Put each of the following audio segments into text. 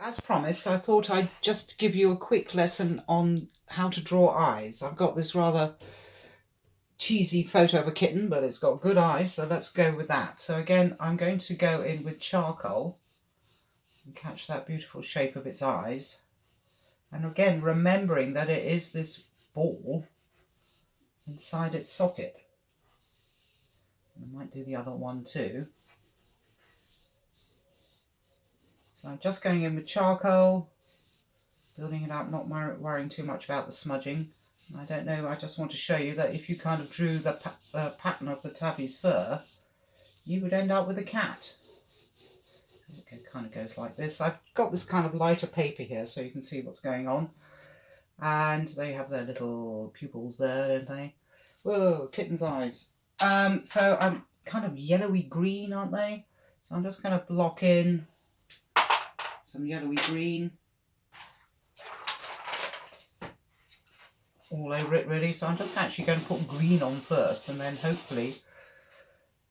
As promised, I thought I'd just give you a quick lesson on how to draw eyes. I've got this rather cheesy photo of a kitten, but it's got good eyes, so let's go with that. So again, I'm going to go in with charcoal and catch that beautiful shape of its eyes. And again, remembering that it is this ball inside its socket. I might do the other one too. So I'm just going in with charcoal, building it up, not worrying too much about the smudging. I don't know, I just want to show you that if you kind of drew the pattern of the tabby's fur, you would end up with a cat. It kind of goes like this. I've got this kind of lighter paper here so you can see what's going on. And they have their little pupils there, don't they? Whoa, kitten's eyes. So I'm kind of yellowy green, aren't they? So I'm just going to block in some yellowy green all over it really. So I'm just actually going to put green on first and then hopefully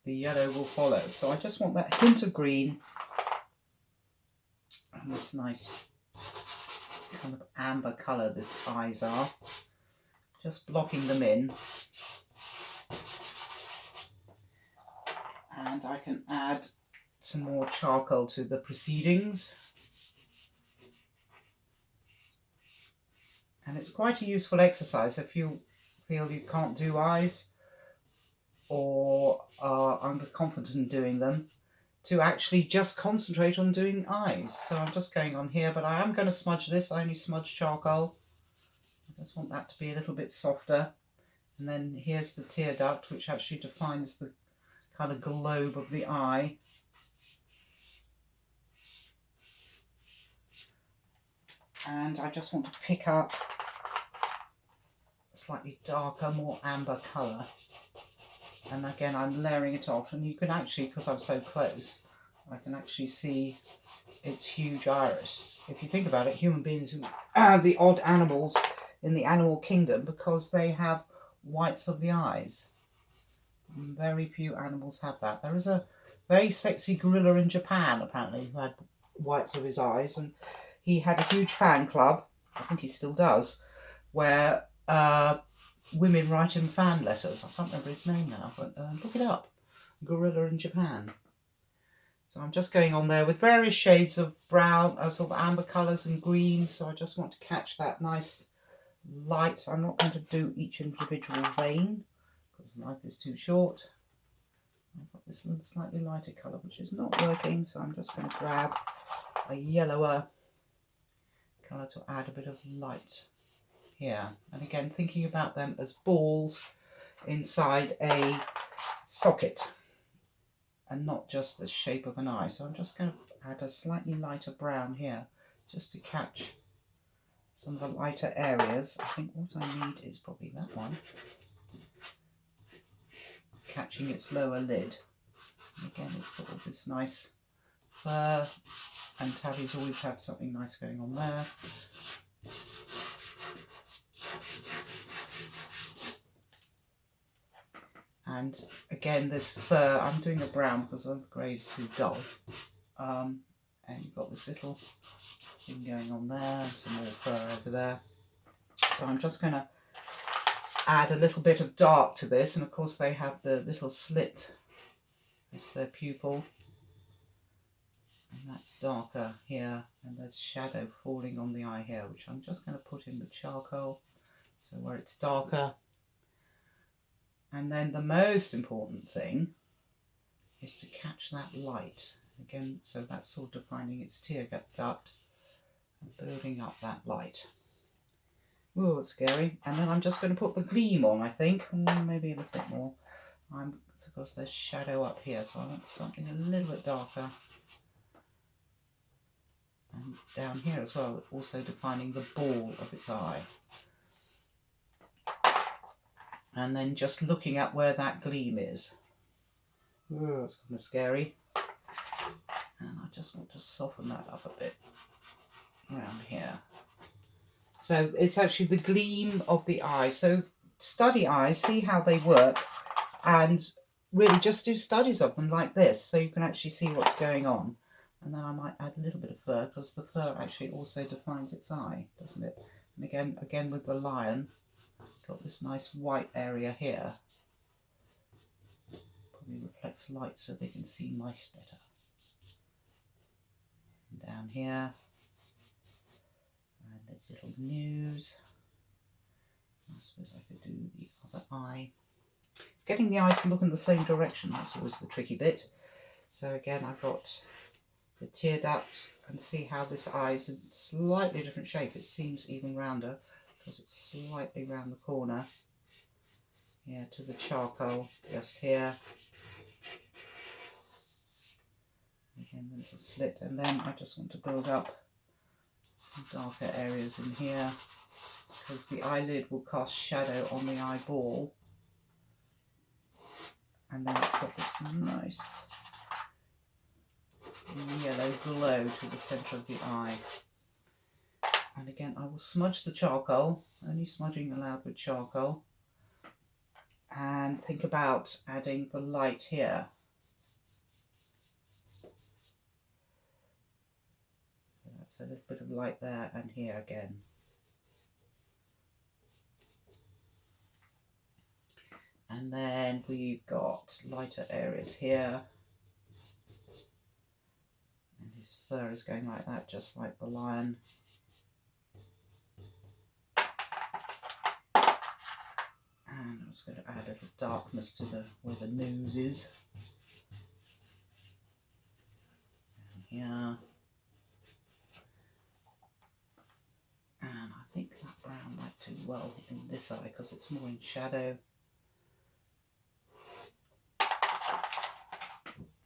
the yellow will follow. So I just want that hint of green and this nice kind of amber colour this eyes are. Just blocking them in. And I can add some more charcoal to the proceedings. And it's quite a useful exercise if you feel you can't do eyes or are underconfident in doing them, to actually just concentrate on doing eyes. So I'm just going on here, but I am going to smudge this. I only smudge charcoal. I just want that to be a little bit softer. And then here's the tear duct, which actually defines the kind of globe of the eye. And I just want to pick up a slightly darker, more amber colour. And again, I'm layering it off, and you can actually, because I'm so close, I can actually see its huge iris. If you think about it, human beings are the odd animals in the animal kingdom because they have whites of the eyes. Very few animals have that. There is a very sexy gorilla in Japan, apparently, who had whites of his eyes, and he had a huge fan club, I think he still does, where women write him fan letters. I can't remember his name now, but look it up. Gorilla in Japan. So I'm just going on there with various shades of brown, sort of amber colours and greens. So I just want to catch that nice light. I'm not going to do each individual vein because life is too short. I've got this little slightly lighter colour which is not working, so I'm just going to grab a yellower colour to add a bit of light here. And again, thinking about them as balls inside a socket and not just the shape of an eye. So I'm just going to add a slightly lighter brown here just to catch some of the lighter areas. I think what I need is probably that one, catching its lower lid. And again, it's got all this nice fur, and tabbies always have something nice going on there. And again, this fur, I'm doing a brown because the grey is too dull. And you've got this little thing going on there, some more fur over there. So I'm just going to add a little bit of dark to this, and of course they have the little slit as their pupil. And that's darker here, and there's shadow falling on the eye here, which I'm just going to put in with charcoal, so where it's darker. And then the most important thing is to catch that light. Again, so that's sort of defining its tear duct and building up that light. Oh, it's scary. And then I'm just going to put the gleam on, I think. Maybe a little bit more. Because there's shadow up here, so I want something a little bit darker. And down here as well, also defining the ball of its eye. And then just looking at where that gleam is. Oh, it's kind of scary. And I just want to soften that up a bit around here. So it's actually the gleam of the eye. So study eyes, see how they work, and really just do studies of them like this so you can actually see what's going on. And then I might add a little bit of fur, because the fur actually also defines its eye, doesn't it? And again with the lion, got this nice white area here. Probably reflects light so they can see mice better. And down here, and its little nose. I suppose I could do the other eye. It's getting the eyes to look in the same direction, that's always the tricky bit. So again, I've got the tear duct, and see how this eye is in slightly different shape. It seems even rounder because it's slightly round the corner. Here to the charcoal, just here. Again, the little slit, and then I just want to build up some darker areas in here, because the eyelid will cast shadow on the eyeball. And then it's got this nice yellow glow to the centre of the eye. And again, I will smudge the charcoal, only smudging allowed with charcoal. And think about adding the light here. That's a little bit of light there and here again. And then we've got lighter areas here. And his fur is going like that, just like the lion. And I'm just going to add a little darkness to where the nose is. And here. And I think that brown might do well in this eye because it's more in shadow.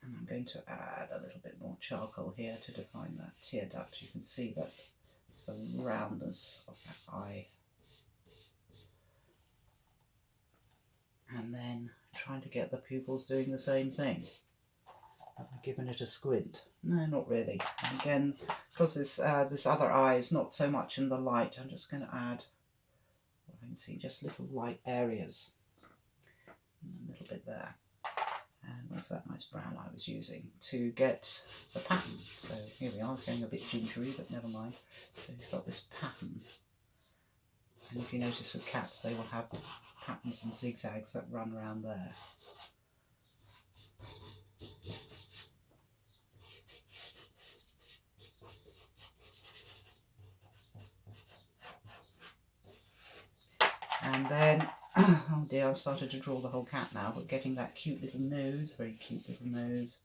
And I'm going to add a little bit more charcoal here to define that tear duct. You can see that the roundness of that eye. And then trying to get the pupils doing the same thing. Have I given it a squint? No, not really. And again, because this other eye is not so much in the light, I'm just going to add, what I can see, just little light areas. And a little bit there. And where's that nice brown I was using to get the pattern? So here we are, it's going a bit gingery, but never mind. So we've got this pattern. And if you notice with cats, they will have patterns and zigzags that run around there. And then, oh dear, I've started to draw the whole cat now, but getting that cute little nose, very cute little nose.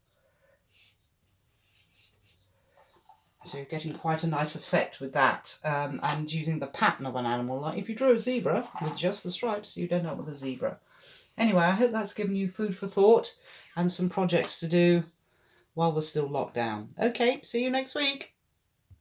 So you're getting quite a nice effect with that, and using the pattern of an animal. Like if you drew a zebra with just the stripes, you'd end up with a zebra. Anyway, I hope that's given you food for thought and some projects to do while we're still locked down. Okay, see you next week.